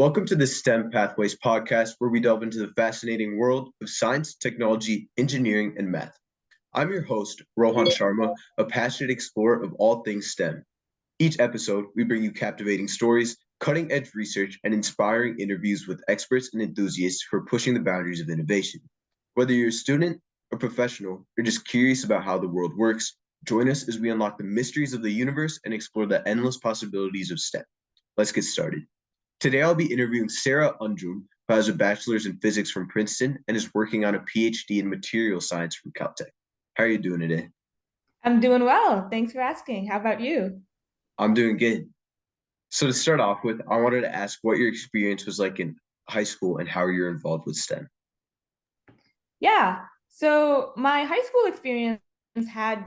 Welcome to the STEM Pathways podcast, where we delve into the fascinating world of science, technology, engineering, and math. I'm your host, Rohan Sharma, a passionate explorer of all things STEM. Each episode, we bring you captivating stories, cutting edge research, and inspiring interviews with experts and enthusiasts who are pushing the boundaries of innovation. Whether you're a student, a professional, or just curious about how the world works, join us as we unlock the mysteries of the universe and explore the endless possibilities of STEM. Let's get started. Today, I'll be interviewing Sara Anjum, who has a bachelor's in physics from Princeton and is working on a Ph.D. in material science from Caltech. How are you doing today? I'm doing well. Thanks for asking. How about you? I'm doing good. So to start off with, I wanted to ask what your experience was like in high school and how you're involved with STEM. Yeah. So my high school experience had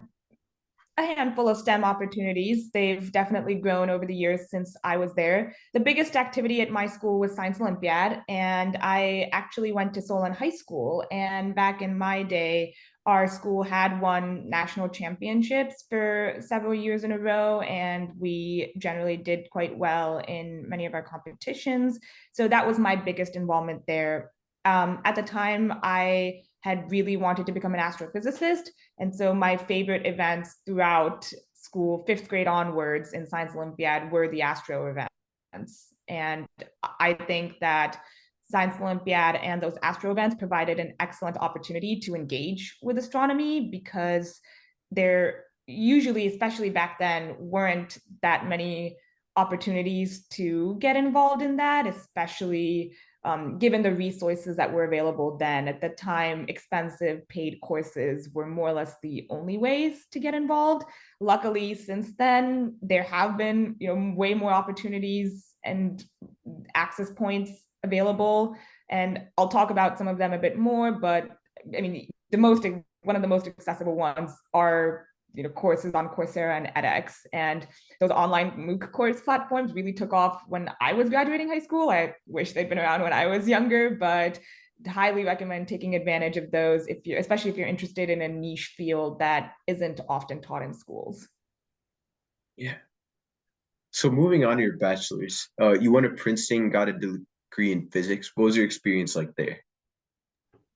a handful of STEM opportunities. They've definitely grown over the years since I was there. The biggest activity at my school was Science Olympiad, and I actually went to Solon High School. And back in my day, our school had won national championships for several years in a row, and we generally did quite well in many of our competitions. So that was my biggest involvement there. At the time, I had really wanted to become an astrophysicist. And so my favorite events throughout school, fifth grade onwards in Science Olympiad, were the astro events. And I think that Science Olympiad and those astro events provided an excellent opportunity to engage with astronomy because there usually, especially back then, weren't that many opportunities to get involved in that, especially given the resources that were available then. At the time, expensive paid courses were more or less the only ways to get involved. Luckily, since then, there have been way more opportunities and access points available. And I'll talk about some of them a bit more, but I mean, one of the most accessible ones are courses on Coursera and edX, and those online MOOC course platforms really took off when I was graduating high school. I wish they'd been around when I was younger, but highly recommend taking advantage of those especially if you're interested in a niche field that isn't often taught in schools. Yeah. So moving on to your bachelor's, you went to Princeton, got a degree in physics. What was your experience like there?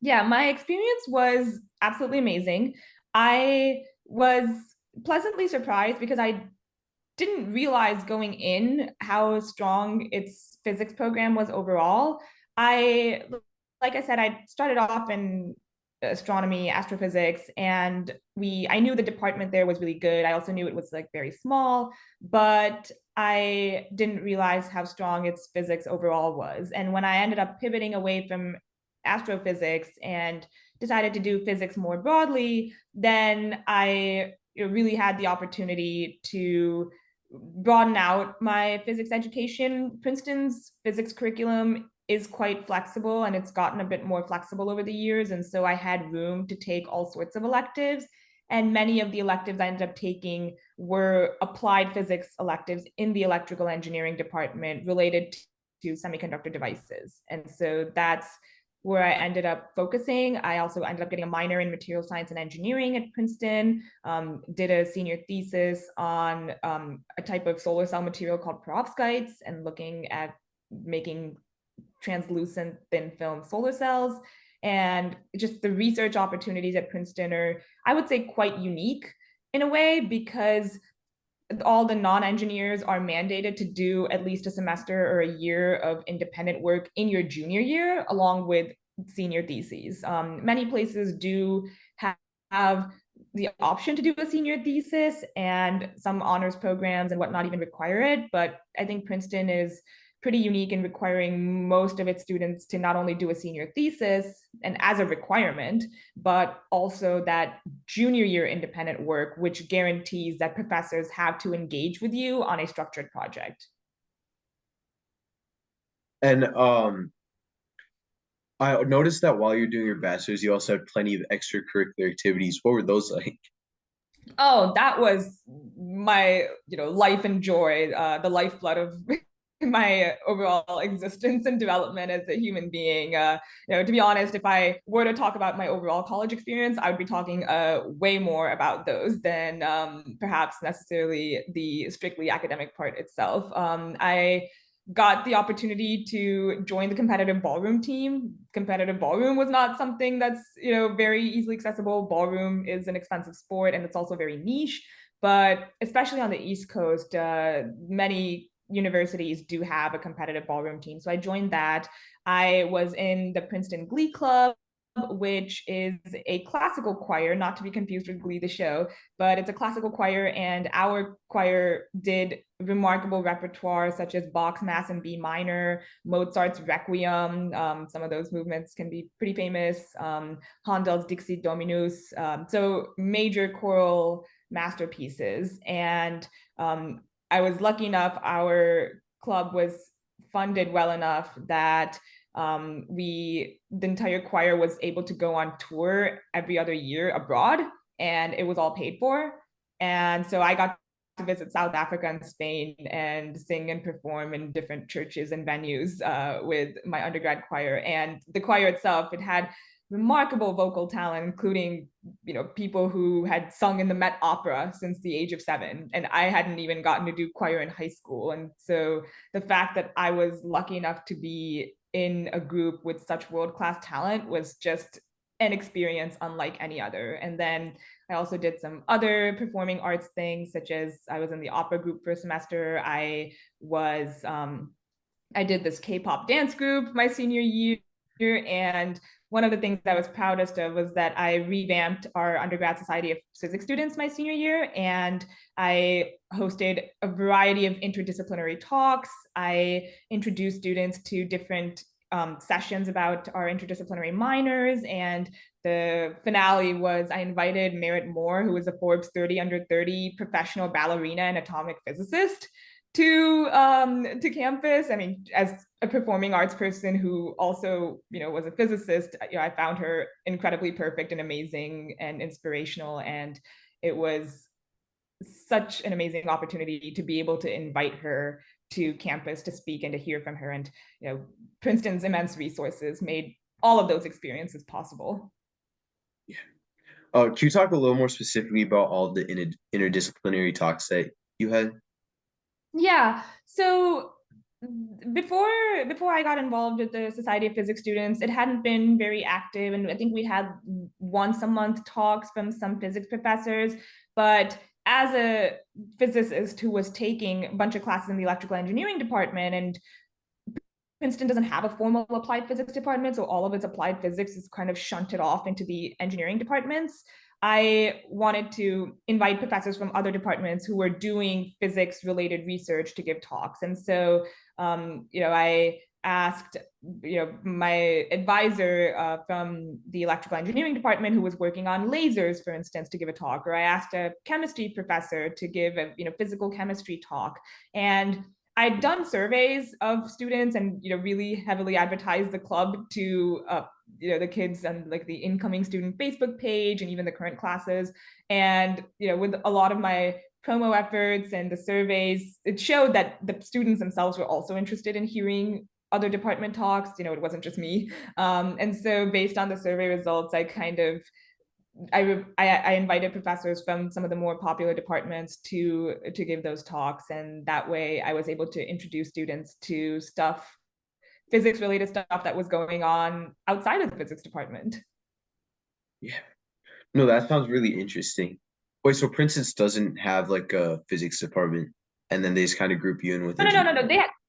Yeah, my experience was absolutely amazing. I was pleasantly surprised because I didn't realize going in how strong its physics program was overall. I, like I said, I started off in astronomy, astrophysics, and I knew the department there was really good. I also knew it was like very small, but I didn't realize how strong its physics overall was. And when I ended up pivoting away from astrophysics and decided to do physics more broadly, then I really had the opportunity to broaden out my physics education. Princeton's physics curriculum is quite flexible, and it's gotten a bit more flexible over the years. And so I had room to take all sorts of electives. And many of the electives I ended up taking were applied physics electives in the electrical engineering department related to semiconductor devices. And so that's where I ended up focusing. I also ended up getting a minor in material science and engineering at Princeton, did a senior thesis on a type of solar cell material called perovskites and looking at making translucent thin film solar cells. And just the research opportunities at Princeton are, I would say, quite unique in a way because all the non-engineers are mandated to do at least a semester or a year of independent work in your junior year, along with senior theses. Many places do have the option to do a senior thesis, and some honors programs and whatnot even require it. But I think Princeton is pretty unique in requiring most of its students to not only do a senior thesis and as a requirement, but also that junior year independent work, which guarantees that professors have to engage with you on a structured project. And I noticed that while you're doing your bachelor's, you also had plenty of extracurricular activities. What were those like? Oh, that was my, life and joy, the lifeblood of my overall existence and development as a human being. To be honest, if I were to talk about my overall college experience, I would be talking way more about those than perhaps necessarily the strictly academic part itself. I got the opportunity to join the competitive ballroom team. Competitive ballroom was not something that's, very easily accessible. Ballroom is an expensive sport and it's also very niche, but especially on the East Coast, many universities do have a competitive ballroom team. So I joined that. I was in the Princeton Glee Club, which is a classical choir, not to be confused with Glee the show, but it's a classical choir, and our choir did remarkable repertoire such as Bach's Mass in B minor, Mozart's Requiem. Some of those movements can be pretty famous. Handel's Dixit Dominus. So major choral masterpieces. And I was lucky enough, our club was funded well enough that the entire choir was able to go on tour every other year abroad, and it was all paid for. And so I got to visit South Africa and Spain and sing and perform in different churches and venues with my undergrad choir. And the choir itself, it had remarkable vocal talent, including people who had sung in the Met Opera since the age of 7, and I hadn't even gotten to do choir in high school. And so the fact that I was lucky enough to be in a group with such world-class talent was just an experience unlike any other. And then I also did some other performing arts things, such as I was in the opera group for a semester. I did this K-pop dance group my senior year, and one of the things I was proudest of was that I revamped our undergrad society of physics students my senior year, and I hosted a variety of interdisciplinary talks. I introduced students to different sessions about our interdisciplinary minors, and the finale was I invited Merritt Moore, who was a Forbes 30 under 30 professional ballerina and atomic physicist, to campus. I mean, as a performing arts person who also, was a physicist, I found her incredibly perfect and amazing and inspirational. And it was such an amazing opportunity to be able to invite her to campus to speak and to hear from her. And, Princeton's immense resources made all of those experiences possible. Yeah. Can you talk a little more specifically about all the interdisciplinary talks that you had? Yeah. So before I got involved with the Society of Physics Students, it hadn't been very active, and I think we had once a month talks from some physics professors. But as a physicist who was taking a bunch of classes in the electrical engineering department, and Princeton doesn't have a formal applied physics department, so all of its applied physics is kind of shunted off into the engineering departments. I wanted to invite professors from other departments who were doing physics related research to give talks. And so, I asked, my advisor from the electrical engineering department who was working on lasers, for instance, to give a talk, or I asked a chemistry professor to give a, physical chemistry talk. And I'd done surveys of students and really heavily advertised the club to the kids and like the incoming student Facebook page and even the current classes. And with a lot of my promo efforts and the surveys, it showed that the students themselves were also interested in hearing other department talks. It wasn't just me. And so based on the survey results, I invited professors from some of the more popular departments to give those talks, and that way I was able to introduce students to physics related stuff that was going on outside of the physics department. Yeah. No, that sounds really interesting. Wait, so Princeton doesn't have like a physics department, and then they just kind of group you in with No.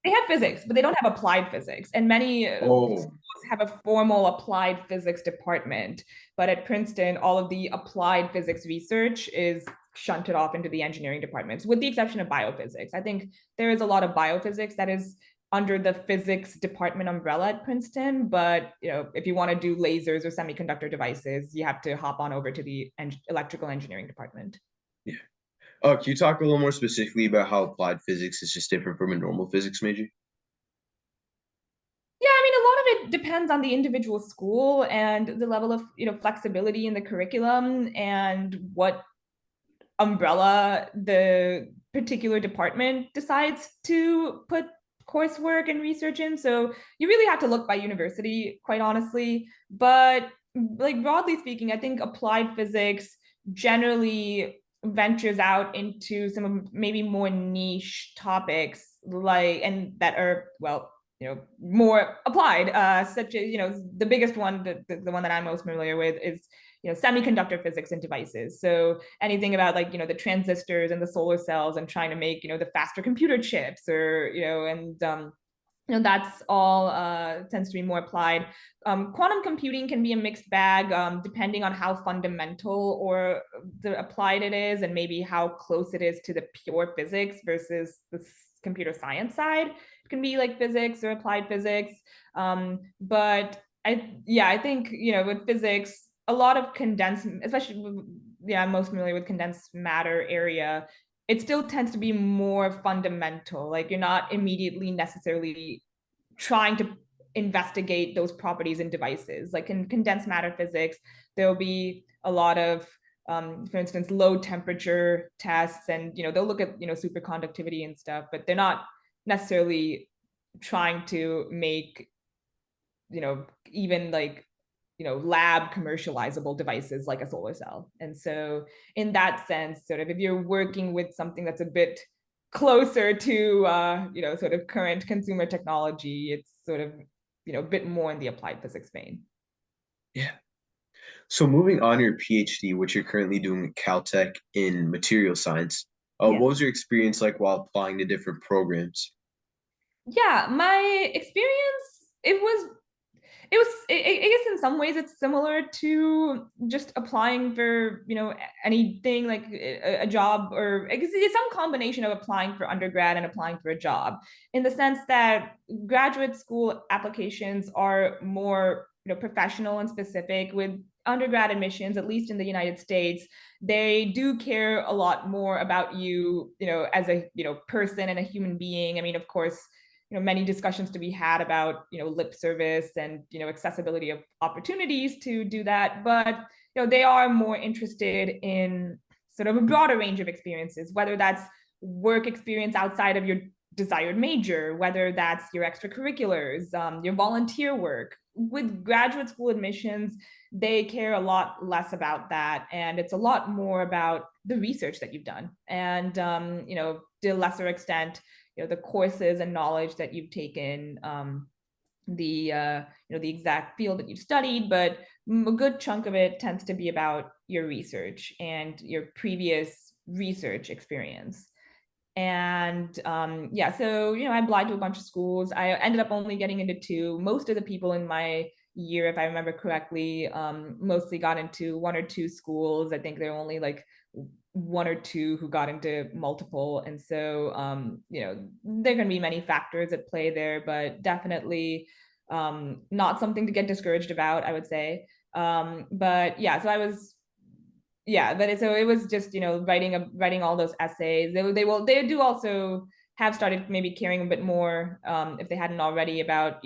They have physics, but they don't have applied physics. And many schools have a formal applied physics department. But at Princeton, all of the applied physics research is shunted off into the engineering departments, with the exception of biophysics. I think there is a lot of biophysics that is under the physics department umbrella at Princeton. But if you want to do lasers or semiconductor devices, you have to hop on over to the electrical engineering department. Yeah. Can you talk a little more specifically about how applied physics is just different from a normal physics major? Yeah, I mean, a lot of it depends on the individual school and the level of flexibility in the curriculum and what umbrella the particular department decides to put coursework and research in. So you really have to look by university, quite honestly. But like broadly speaking, I think applied physics generally ventures out into some of maybe more niche topics, like, and that are, well, more applied, such as, the biggest one, the one that I'm most familiar with is, semiconductor physics and devices. So anything about, like, the transistors and the solar cells and trying to make, the faster computer chips, or, and that's all tends to be more applied. Quantum computing can be a mixed bag, depending on how fundamental or applied it is, and maybe how close it is to the pure physics versus the computer science side. It can be like physics or applied physics. But I think, with physics, a lot of condensed, especially, I'm most familiar with condensed matter area, it still tends to be more fundamental. Like, you're not immediately necessarily trying to investigate those properties in devices. Like in condensed matter physics, there'll be a lot of, for instance, low temperature tests, and they'll look at superconductivity and stuff, but they're not necessarily trying to make even like lab commercializable devices like a solar cell. And so in that sense, sort of, if you're working with something that's a bit closer to sort of current consumer technology, it's sort of a bit more in the applied physics vein. Yeah. So moving on to your PhD, which you're currently doing at Caltech in material science, Yeah. what was your experience like while applying to different programs? Yeah, my experience, I guess in some ways it's similar to just applying for anything, like a job, or I guess it's some combination of applying for undergrad and applying for a job, in the sense that graduate school applications are more professional and specific. With undergrad admissions, at least in the United States, they do care a lot more about you, as a person and a human being. I mean, of course, many discussions to be had about lip service and accessibility of opportunities to do that, but they are more interested in sort of a broader range of experiences, whether that's work experience outside of your desired major, whether that's your extracurriculars, your volunteer work. With graduate school admissions, they care a lot less about that, and it's a lot more about the research that you've done, and to a lesser extent, the courses and knowledge that you've taken, the exact field that you've studied, but a good chunk of it tends to be about your research and your previous research experience. And so I applied to a bunch of schools. I ended up only getting into two. Most of the people in my year, if I remember correctly, mostly got into one or two schools. I think there were only like one or two who got into multiple. And so there are going to be many factors at play there, but definitely not something to get discouraged about, I would say. But yeah, so I was so it was just writing all those essays. They do also have started maybe caring a bit more, if they hadn't already, about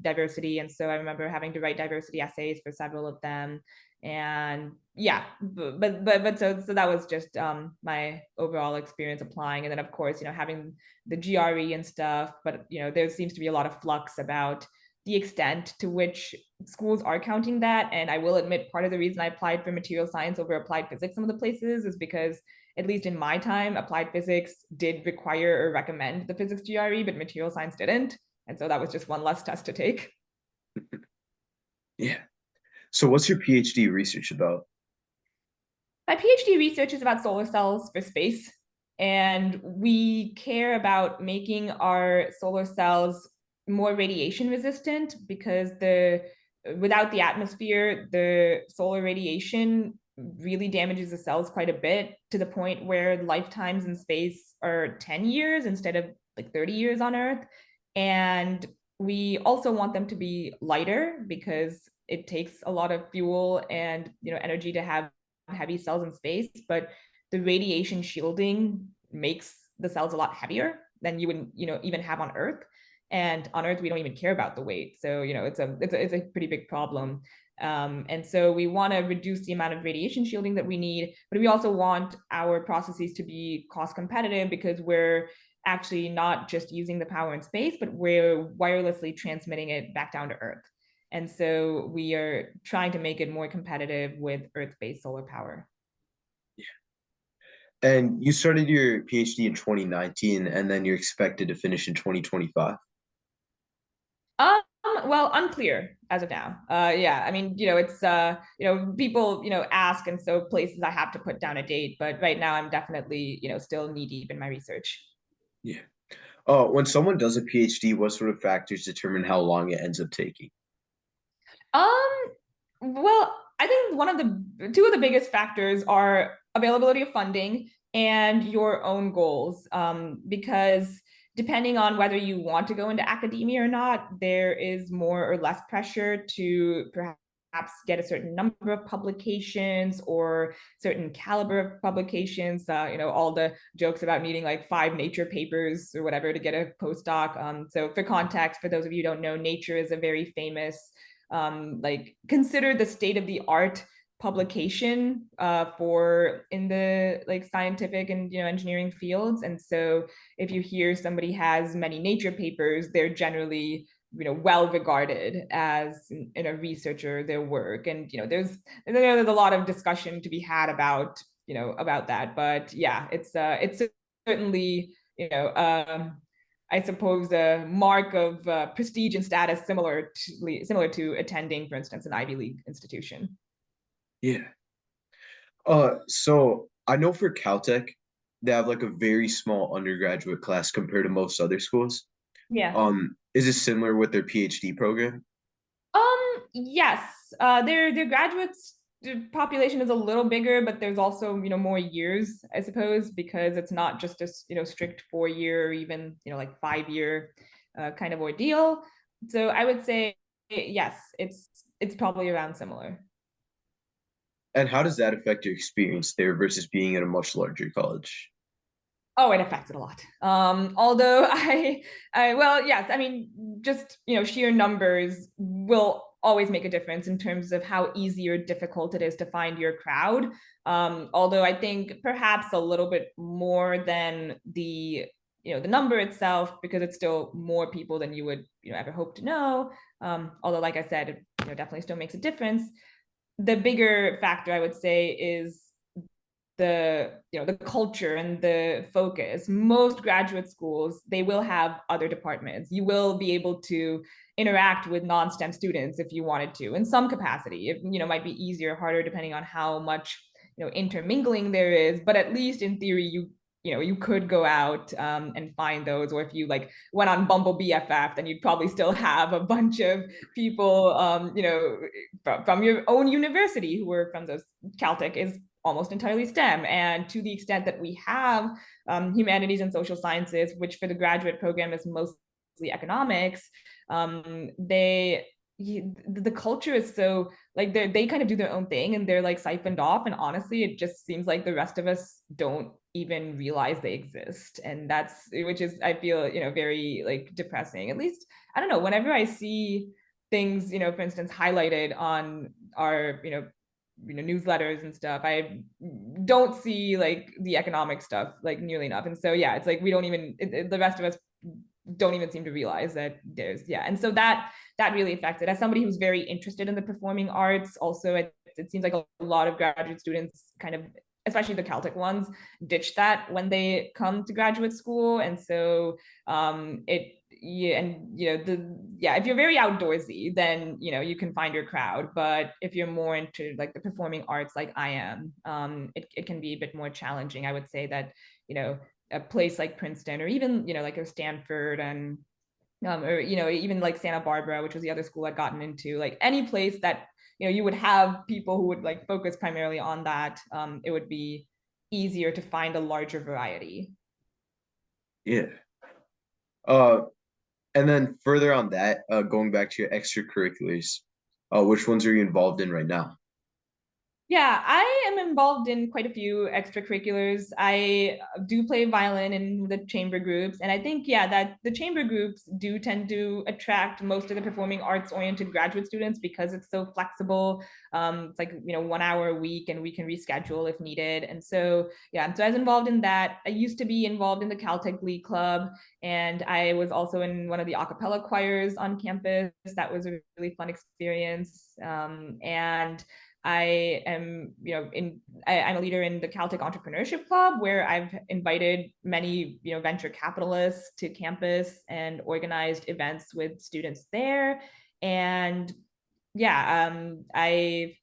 diversity. And so I remember having to write diversity essays for several of them. And yeah, but so that was just my overall experience applying. And then of course having the GRE and stuff, but there seems to be a lot of flux about the extent to which schools are counting that. And I will admit, part of the reason I applied for material science over applied physics some of the places is because, at least in my time, applied physics did require or recommend the physics GRE, but material science didn't. And so that was just one less test to take. Yeah. So what's your PhD research about? My PhD research is about solar cells for space. And we care about making our solar cells more radiation resistant, because without the atmosphere, the solar radiation really damages the cells quite a bit, to the point where lifetimes in space are 10 years instead of like 30 years on Earth. And we also want them to be lighter, because it takes a lot of fuel and energy to have heavy cells in space, but the radiation shielding makes the cells a lot heavier than you would even have on Earth. And on Earth, we don't even care about the weight, so it's a pretty big problem. And so we want to reduce the amount of radiation shielding that we need, but we also want our processes to be cost competitive, because we're actually not just using the power in space, but we're wirelessly transmitting it back down to Earth. And so we are trying to make it more competitive with Earth-based solar power. And you started your PhD in 2019, and then you're expected to finish in 2025. Um, well, unclear as of now. Yeah, I mean, it's people, ask, and so places I have to put down a date, but right now I'm definitely, still knee deep in my research. Yeah. When someone does a PhD, what sort of factors determine how long it ends up taking? Um, well, I think one of the two of the biggest factors are availability of funding and your own goals. Because depending on whether you want to go into academia or not, there is more or less pressure to perhaps get a certain number of publications or certain caliber of publications. All the jokes about needing like 5 Nature papers or whatever to get a postdoc. So for context, for those of you who don't know, Nature is a very famous like considered the state of the art publication for in the like scientific and engineering fields. And so if you hear somebody has many Nature papers, they're generally well regarded as in a researcher their work. And there's a lot of discussion to be had about that. But yeah, it's certainly I suppose, a mark of prestige and status similar to attending, for instance, an Ivy League institution. Yeah. So I know for Caltech, they have like a very small undergraduate class compared to most other schools. Yeah. Is it similar with their PhD program? Yes. Their graduates population is a little bigger, but there's also more years, I suppose, because it's not just a strict 4 year or even like 5 year kind of ordeal. So I would say yes, it's probably around similar. And how does that affect your experience there versus being at a much larger college? Oh, it affected a lot. Although well, yes, I mean, just sheer numbers will always make a difference in terms of how easy or difficult it is to find your crowd. Although I think perhaps a little bit more than the number itself, because it's still more people than you would ever hope to know. Although, like I said, it definitely still makes a difference. The bigger factor I would say is the culture and the focus. Most graduate schools, they will have other departments. You will be able to interact with non-STEM students if you wanted to in some capacity. It might be easier, harder, depending on how much intermingling there is, but at least in theory you could go out and find those. Or if you like went on Bumble BFF, then you'd probably still have a bunch of people from your own university who were from those. Caltech is almost entirely STEM. And to the extent that we have humanities and social sciences, which for the graduate program is mostly economics, the culture is so like they kind of do their own thing and they're like siphoned off. And honestly, it just seems like the rest of us don't even realize they exist. And that's which is, I feel, very like depressing. At least, I don't know, whenever I see things, for instance, highlighted on our, newsletters and stuff, I don't see like the economic stuff like nearly enough. And so yeah, it's like we don't even the rest of us don't even seem to realize that there's and so that really affects it. As somebody who's very interested in the performing arts, also it seems like a lot of graduate students kind of, especially the Caltech ones, ditch that when they come to graduate school. And so it yeah, and if you're very outdoorsy, then you can find your crowd. But if you're more into like the performing arts like I am, it can be a bit more challenging. I would say that a place like Princeton, or even like a Stanford, and or even like Santa Barbara, which was the other school I'd gotten into, like any place that you would have people who would like focus primarily on that, it would be easier to find a larger variety. Yeah. Uh, and then further on that, going back to your extracurriculars, which ones are you involved in right now? Yeah, I am involved in quite a few extracurriculars. I do play violin in the chamber groups, and I think that the chamber groups do tend to attract most of the performing arts oriented graduate students because it's so flexible. It's like 1 hour a week, and we can reschedule if needed. And so so I was involved in that. I used to be involved in the Caltech Glee Club, and I was also in one of the a cappella choirs on campus. That was a really fun experience. And I'm a leader in the Caltech Entrepreneurship Club, where I've invited many, venture capitalists to campus and organized events with students there. And I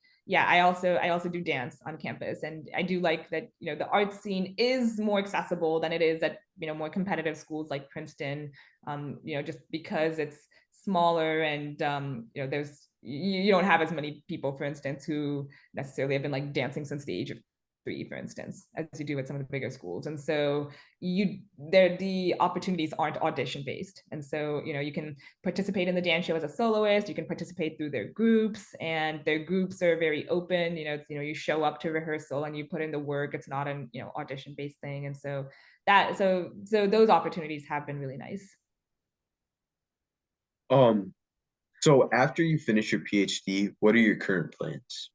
also do dance on campus, and I do like that, the art scene is more accessible than it is at, more competitive schools like Princeton, just because it's smaller, and there's you don't have as many people, for instance, who necessarily have been like dancing since the age of 3, for instance, as you do at some of the bigger schools. And so the opportunities aren't audition based. And so, you can participate in the dance show as a soloist, you can participate through their groups, and their groups are very open. You show up to rehearsal and you put in the work. It's not an, audition based thing. And so those opportunities have been really nice. So after you finish your PhD, what are your current plans?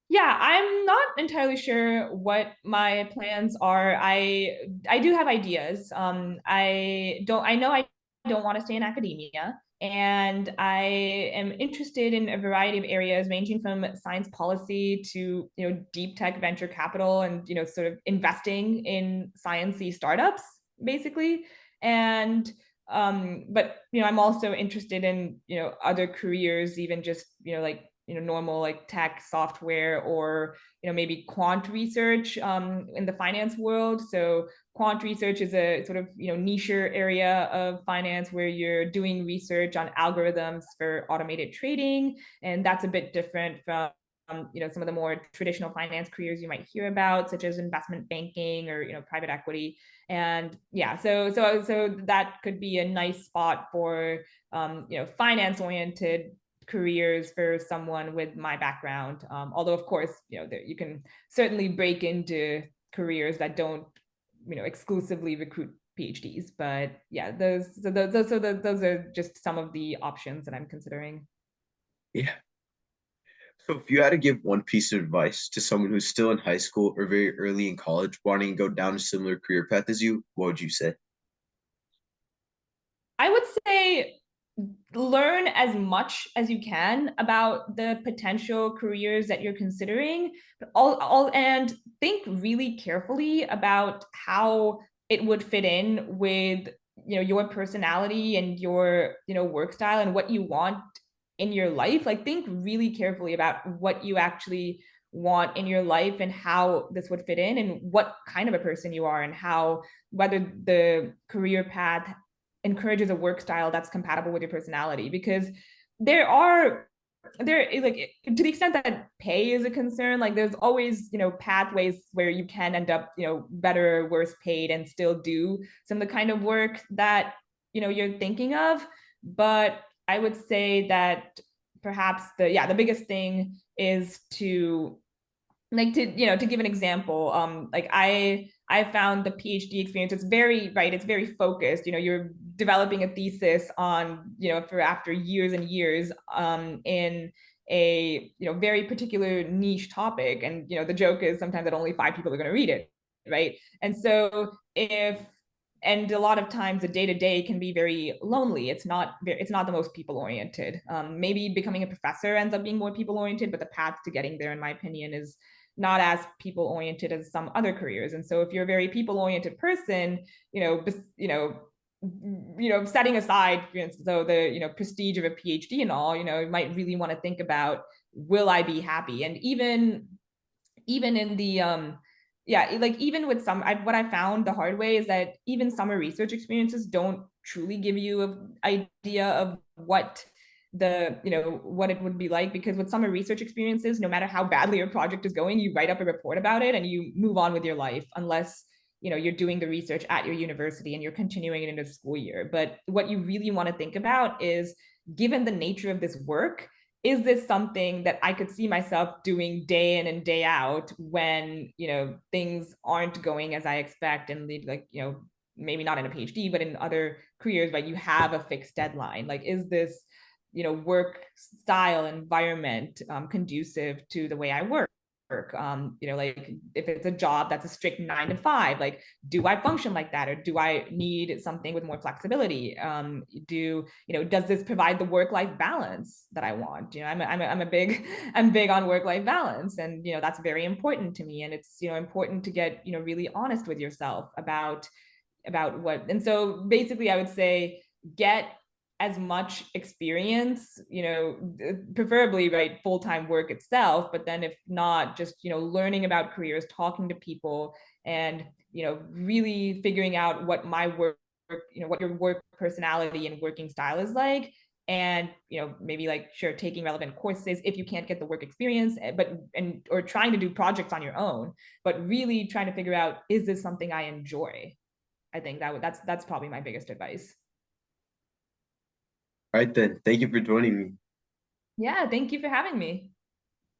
Yeah, I'm not entirely sure what my plans are. I do have ideas. I know I don't want to stay in academia, and I am interested in a variety of areas ranging from science policy to, deep tech venture capital, and, sort of investing in sciencey startups, basically. And but I'm also interested in, other careers, even just, like, normal like tech software, or maybe quant research in the finance world. So quant research is a sort of niche area of finance where you're doing research on algorithms for automated trading, and that's a bit different from some of the more traditional finance careers you might hear about, such as investment banking or private equity. And yeah, so that could be a nice spot for finance oriented careers for someone with my background. Although, of course, you can certainly break into careers that don't, exclusively recruit PhDs. But yeah, those are just some of the options that I'm considering. Yeah. So if you had to give one piece of advice to someone who's still in high school or very early in college, wanting to go down a similar career path as you, what would you say? I would say learn as much as you can about the potential careers that you're considering, but all and think really carefully about how it would fit in with your personality and your work style and what you want in your life. Like, think really carefully about what you actually want in your life and how this would fit in, and what kind of a person you are, and how whether the career path encourages a work style that's compatible with your personality. Because there are there is, like, to the extent that pay is a concern, like there's always pathways where you can end up better or worse paid and still do some of the kind of work that you're thinking of. But I would say that perhaps the biggest thing is to, like, to give an example, like I found the PhD experience, it's very right, it's very focused. You're developing a thesis on, for after years and years, in a very particular niche topic. And the joke is sometimes that only 5 people are going to read it, right? And so if and a lot of times the day to day can be very lonely. It's not the most people oriented. Maybe becoming a professor ends up being more people oriented, but the path to getting there, in my opinion, is not as people oriented as some other careers. And so if you're a very people oriented person, setting aside, for instance, so the prestige of a PhD and all, you might really want to think about, will I be happy? And even in the like, even with what I found the hard way is that even summer research experiences don't truly give you an idea of what what it would be like. Because with summer research experiences, no matter how badly your project is going, you write up a report about it and you move on with your life, unless you're doing the research at your university and you're continuing it into the school year. But what you really want to think about is, given the nature of this work, is this something that I could see myself doing day in and day out when things aren't going as I expect, and like maybe not in a PhD, but in other careers, right? You have a fixed deadline. Like, is this work style environment conducive to the way I work? Like if it's a job that's a strict 9 to 5, like, do I function like that, or do I need something with more flexibility? Does this provide the work-life balance that I want? I'm big on work-life balance, and that's very important to me. And it's important to get really honest with yourself about what. And so basically, I would say get as much experience, preferably, right, full-time work itself, but then if not, just learning about careers, talking to people, and really figuring out what my work, what your work personality and working style is like. And maybe, like, sure, taking relevant courses if you can't get the work experience, or trying to do projects on your own, but really trying to figure out, is this something I enjoy? I think that's probably my biggest advice. All right then. Thank you for joining me. Yeah, thank you for having me.